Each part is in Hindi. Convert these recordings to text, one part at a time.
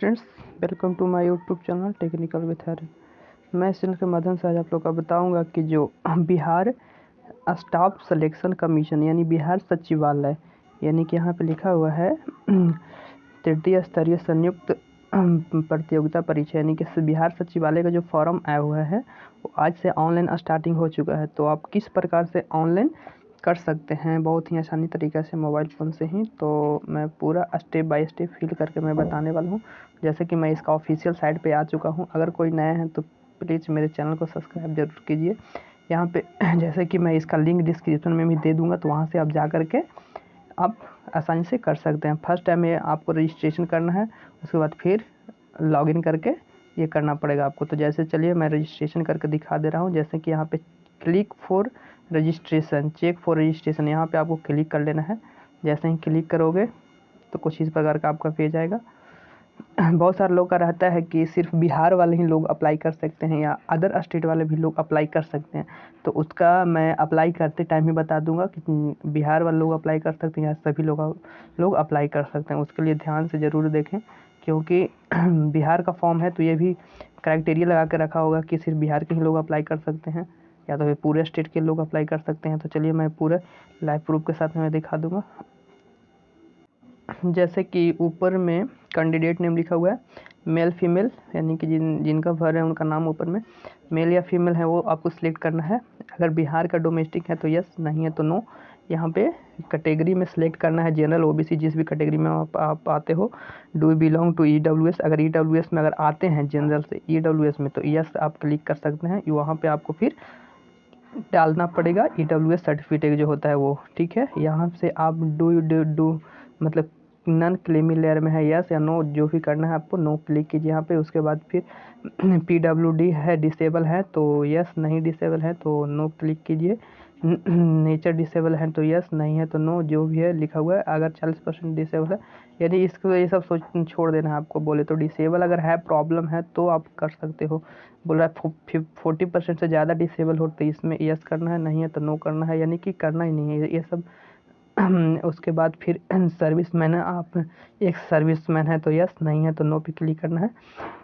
Friends, welcome to my YouTube channel technical with Hari. मैं इस चैनल के माध्यम से आज आप लोग को बताऊंगा कि जो बिहार स्टाफ सिलेक्शन कमीशन यानी बिहार सचिवालय यानी कि यहाँ पे लिखा हुआ है तृतीय स्तरीय संयुक्त प्रतियोगिता परीक्षा यानी कि बिहार सचिवालय का जो फॉर्म आया हुआ है वो आज से ऑनलाइन स्टार्टिंग हो चुका है। तो आप किस प्रकार से ऑनलाइन कर सकते हैं बहुत ही आसानी तरीके से मोबाइल फ़ोन से ही, तो मैं पूरा स्टेप बाय स्टेप फिल करके मैं बताने वाला हूँ। जैसे कि मैं इसका ऑफिशियल साइट पे आ चुका हूँ। अगर कोई नया है तो प्लीज़ मेरे चैनल को सब्सक्राइब जरूर कीजिए। यहाँ पे जैसे कि मैं इसका लिंक डिस्क्रिप्शन में भी दे दूँगा, तो वहाँ से आप जा कर के आप आसानी से कर सकते हैं। फर्स्ट टाइम ये आपको रजिस्ट्रेशन करना है, उसके बाद फिर लॉगिन करके ये करना पड़ेगा आपको। तो जैसे चलिए मैं रजिस्ट्रेशन करके दिखा दे रहा हूँ। जैसे कि यहाँ पे click for registration, check for registration, यहाँ पे आपको क्लिक कर लेना है। जैसे ही क्लिक करोगे तो कुछ इस प्रकार का आपका पेज आएगा। बहुत सारे लोग का रहता है कि सिर्फ बिहार वाले ही लोग अप्लाई कर सकते हैं या अदर स्टेट वाले भी लोग अप्लाई कर सकते हैं, तो उसका मैं अप्लाई करते टाइम ही बता दूंगा कि बिहार वाले लोग अप्लाई कर सकते हैं या सभी लोग अप्लाई कर सकते हैं। उसके लिए ध्यान से ज़रूर देखें, क्योंकि बिहार का फॉर्म है तो ये भी क्राइटेरिया लगा के रखा होगा कि सिर्फ बिहार के ही लोग अप्लाई कर सकते हैं या तो फिर पूरे स्टेट के लोग अप्लाई कर सकते हैं। तो चलिए मैं पूरे लाइव प्रूफ के साथ में मैं दिखा दूंगा। जैसे कि ऊपर में कैंडिडेट नेम लिखा हुआ है, मेल फीमेल यानी कि जिनका भर है उनका नाम ऊपर में मेल या फीमेल है वो आपको सिलेक्ट करना है। अगर बिहार का डोमेस्टिक है तो यस, नहीं है तो नो। यहाँ पे कैटेगरी में सिलेक्ट करना है जनरल, ओबीसी, जिस भी कैटेगरी में आप आते हो। Do you belong to EWS, अगर ईडब्ल्यूएस में अगर आते हैं जनरल से ईडब्ल्यूएस में तो यस आप क्लिक कर सकते हैं। वहाँ पे आपको फिर डालना पड़ेगा ईडब्ल्यूएस सर्टिफिकेट जो होता है वो, ठीक है। यहाँ से आप डू मतलब नन क्लेमी लेयर में है यस या नो, जो भी करना है आपको नो क्लिक कीजिए यहाँ पे। उसके बाद फिर पीडब्ल्यूडी है डिसेबल है तो यस, नहीं डिसेबल है तो नो क्लिक कीजिए। नेचर डिसेबल है तो यस, नहीं है तो नो, जो भी है लिखा हुआ है। अगर 40% डिसेबल है यानी इसको ये सब सोच छोड़ देना है आपको। बोले तो डिसेबल अगर है, प्रॉब्लम है तो आप कर सकते हो। बोल रहा है 40% से ज़्यादा डिसेबल हो तो इसमें यस करना है, नहीं है तो नो करना है, यानी कि करना ही नहीं है ये सब। उसके बाद फिर सर्विसमैन है, आप एक सर्विसमैन है तो यस, नहीं है तो नो पे क्लिक करना है।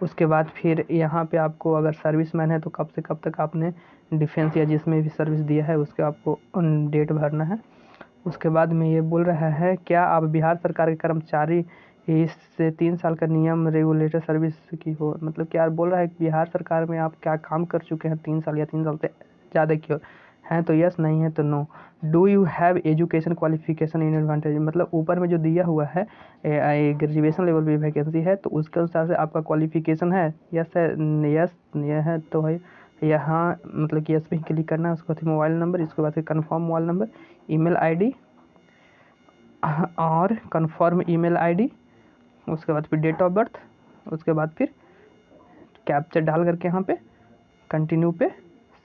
उसके बाद फिर यहाँ पे आपको अगर सर्विसमैन है तो कब से कब तक आपने डिफेंस या जिसमें भी सर्विस दिया है उसके आपको डेट भरना है। उसके बाद में ये बोल रहा है क्या आप बिहार सरकार के कर्मचारी इससे 3 साल का नियम रेगुलेटर सर्विस की हो, मतलब क्या बोल रहा है कि बिहार सरकार में आप क्या काम कर चुके हैं 3 साल या 3 साल से ज़्यादा की हैं तो यस, नहीं है तो no. Do you have education qualification in advantage, मतलब ऊपर में जो दिया हुआ है ग्रेजुएशन लेवल पे वैकेंसी है तो उसके अनुसार से आपका क्वालिफिकेशन है यस है, यस यह है तो है यहाँ, मतलब कि यस पे ही क्लिक करना है। उसके बाद मोबाइल नंबर, इसके बाद फिर confirm mobile number, email ID और कन्फर्म ईमेल आईडी, उसके बाद फिर डेट ऑफ बर्थ, उसके बाद फिर कैप्चर डाल करके यहाँ पे कंटिन्यू पे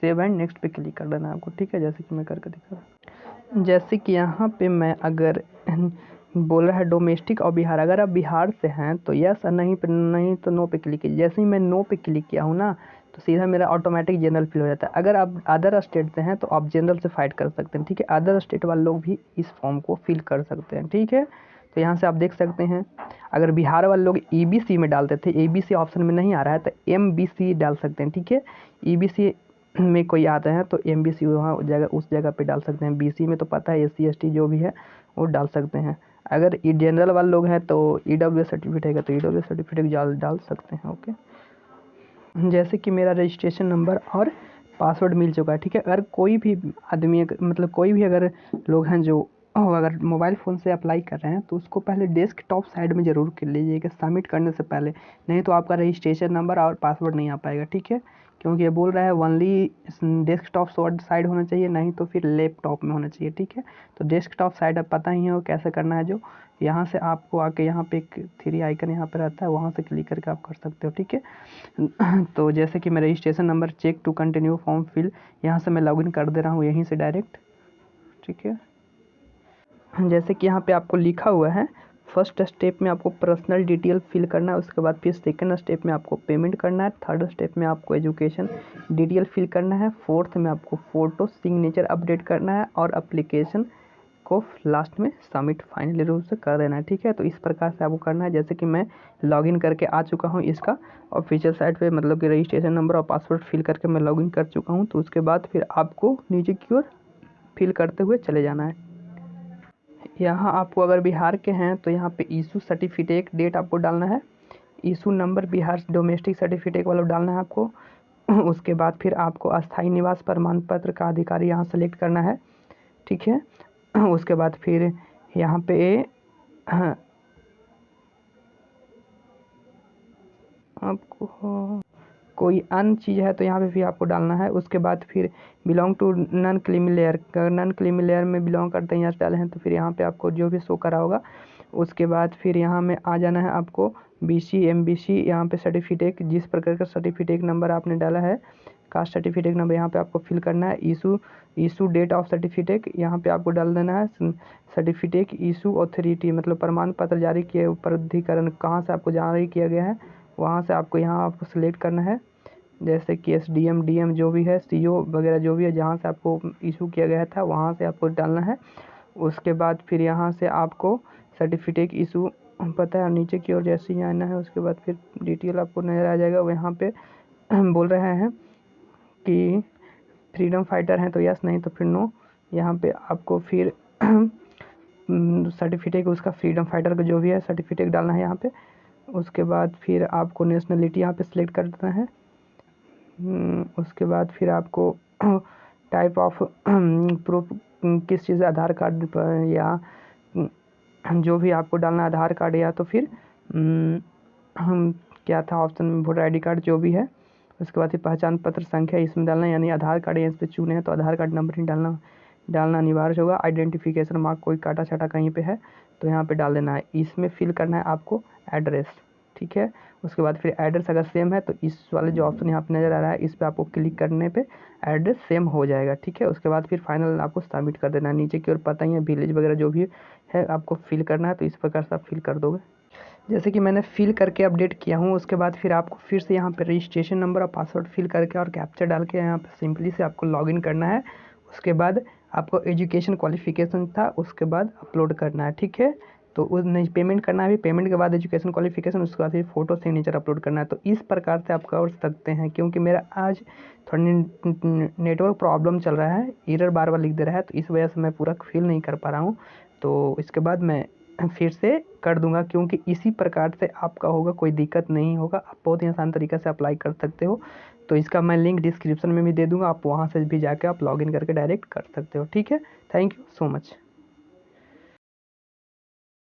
सेव एंड नेक्स्ट पे क्लिक कर देना है आपको, ठीक है। जैसे कि मैं करके दिखा रहा हूँ। जैसे कि यहाँ पे मैं अगर बोल रहा है डोमेस्टिक और बिहार, अगर आप बिहार से हैं तो यस और नहीं पे, नहीं तो नो पे क्लिक कीजिए। जैसे ही मैं नो पे क्लिक किया हूँ ना तो सीधा मेरा ऑटोमेटिक जनरल फिल हो जाता है। अगर आप अदर स्टेट से हैं तो आप जनरल से फाइट कर सकते हैं, ठीक है। अदर स्टेट वाले लोग भी इस फॉर्म को फिल कर सकते हैं, ठीक है। तो यहाँ से आप देख सकते हैं अगर बिहार वाले लोग ईबीसी में डालते थे, एबीसी ऑप्शन में नहीं आ रहा है तो एमबीसी डाल सकते हैं, ठीक है। ईबीसी में कोई आता है तो एमबीसी वहाँ जगह उस जगह पे डाल सकते हैं। बीसी में तो पता है एससी एसटी जो भी है वो डाल सकते हैं। अगर जनरल वाले लोग हैं तो ईडब्ल्यूएस सर्टिफिकेट है तो ईडब्ल्यूएस सर्टिफिकेट डाल सकते हैं, ओके। जैसे कि मेरा रजिस्ट्रेशन नंबर और पासवर्ड मिल चुका है, ठीक है। अगर कोई भी आदमी मतलब कोई भी अगर लोग हैं जो अगर मोबाइल फ़ोन से अप्लाई कर रहे हैं तो उसको पहले डेस्कटॉप साइड में ज़रूर कर लीजिएगा सबमिट करने से पहले, नहीं तो आपका रजिस्ट्रेशन नंबर और पासवर्ड नहीं आ पाएगा, ठीक है। क्योंकि ये बोल रहा है ओनली डेस्कटॉप साइड होना चाहिए, नहीं तो फिर लैपटॉप में होना चाहिए, ठीक है। तो डेस्कटॉप साइड अब पता ही है वो कैसे करना है। जो यहाँ से आपको आके यहाँ पे एक 3 आइकन यहाँ पे रहता है, वहाँ से क्लिक करके आप कर सकते हो, ठीक है। तो जैसे कि मैं registration number check to continue form fill, यहाँ से मैं लॉगिन कर दे रहा हूँ यहीं से डायरेक्ट, ठीक है। जैसे कि यहाँ पे आपको लिखा हुआ है फर्स्ट स्टेप में आपको पर्सनल डिटेल फिल करना है, उसके बाद फिर सेकंड स्टेप में आपको पेमेंट करना है, थर्ड स्टेप में आपको एजुकेशन डिटेल फिल करना है, फोर्थ में आपको फ़ोटो सिग्नेचर अपडेट करना है और एप्लीकेशन आपको लास्ट में सबमिट फाइनली रूप से कर देना है, ठीक है। तो इस प्रकार से आपको करना है। जैसे कि मैं लॉगिन करके आ चुका हूँ इसका ऑफिशियल साइट पे, मतलब कि रजिस्ट्रेशन नंबर और पासवर्ड फिल करके मैं लॉगिन कर चुका हूँ। तो उसके बाद फिर आपको नीचे की ओर फिल करते हुए चले जाना है। यहाँ आपको अगर बिहार के हैं तो यहाँ पे इशू सर्टिफिकेट डेट आपको डालना है, issue number Bihar domestic certificate वाला डालना है आपको। उसके बाद फिर आपको अस्थायी निवास प्रमाण पत्र का अधिकारी यहाँ सेलेक्ट करना है, ठीक है। उसके बाद फिर यहाँ पे आपको कोई अन्य चीज़ है तो यहाँ पे भी आपको डालना है। उसके बाद फिर belong to non creamy layer, non creamy layer में बिलोंग करते हैं यहाँ डाले हैं तो फिर यहाँ पे आपको जो भी शो करा होगा। उसके बाद फिर यहाँ में आ जाना है आपको BC MBC यहाँ पे सर्टिफिकेट, जिस प्रकार का सर्टिफिकेट नंबर आपने डाला है, कास्ट सर्टिफिकेट नंबर यहाँ पे आपको फिल करना है। इशू डेट ऑफ सर्टिफिकेट यहाँ पे आपको डाल देना है। सर्टिफिकेट इशू अथॉरिटी मतलब प्रमाण पत्र जारी किए प्राधिकरण कहाँ से आपको जारी किया गया है, वहाँ से आपको यहाँ आपको सिलेक्ट करना है। जैसे कि SDM DM जो भी है, CO वगैरह जो भी है, जहाँ से आपको इशू किया गया था वहाँ से आपको डालना है। उसके बाद फिर यहाँ से आपको सर्टिफिकेट इशू पता है नीचे की ओर जैसे ही आना है। उसके बाद फिर डिटेल आपको नज़र आ जाएगा। यहाँ पे बोल रहे हैं कि फ्रीडम फाइटर हैं तो यस, नहीं तो फिर नो। यहाँ पे आपको फिर सर्टिफिकेट उसका फ्रीडम फाइटर का जो भी है सर्टिफिकेट डालना है यहाँ पे। उसके बाद फिर आपको नेशनलिटी यहाँ पे सिलेक्ट कर देना है। उसके बाद फिर आपको टाइप ऑफ प्रूफ किस चीज़ आधार कार्ड या जो भी आपको डालना है, आधार कार्ड या तो फिर क्या था ऑप्शन में, वोटर ID कार्ड जो भी है। उसके बाद फिर पहचान पत्र संख्या इसमें डालना है, यानी आधार कार्ड या इस पर चुने हैं तो आधार कार्ड नंबर ही डालना अनिवार्य होगा। आइडेंटिफिकेशन मार्क कोई काटा छाटा कहीं पे है तो यहाँ पे डाल देना है। इसमें फिल करना है आपको एड्रेस, ठीक है। उसके बाद फिर एड्रेस अगर सेम है तो इस वाले जो ऑप्शन यहाँ पे नज़र आ रहा है इस पर आपको क्लिक करने पे एड्रेस सेम हो जाएगा, ठीक है। उसके बाद फिर फाइनल आपको सबमिट कर देना है। नीचे की ओर पता ही है विलेज वगैरह जो भी है आपको फिल करना है, तो इस प्रकार से आप फिल कर दोगे। जैसे कि मैंने फिल करके अपडेट किया हूँ। उसके बाद फिर आपको फिर से यहाँ पे रजिस्ट्रेशन नंबर और पासवर्ड फिल करके और कैप्चर डाल के यहाँ पे सिंपली से आपको लॉगिन करना है। उसके बाद आपको एजुकेशन क्वालिफिकेशन था उसके बाद अपलोड करना है, ठीक है। तो उस नहीं पेमेंट करना है, पेमेंट के बाद एजुकेशन क्वालिफिकेशन, उसके बाद फिर फोटो सिग्नेचर अपलोड करना है। तो इस प्रकार से आप कर सकते हैं। क्योंकि मेरा आज थोड़ा नेटवर्क प्रॉब्लम चल रहा है, एरर बार बार लिख दे रहा है, तो इस वजह से मैं पूरा फिल नहीं कर पा रहा हूँ। तो इसके बाद मैं फिर से कर दूंगा, क्योंकि इसी प्रकार से आपका होगा, कोई दिक्कत नहीं होगा। आप बहुत ही आसान तरीके से अप्लाई कर सकते हो। तो इसका मैं लिंक डिस्क्रिप्शन में भी दे दूंगा, आप वहाँ से भी जाके आप लॉगिन करके डायरेक्ट कर सकते हो, ठीक है। Thank you so much.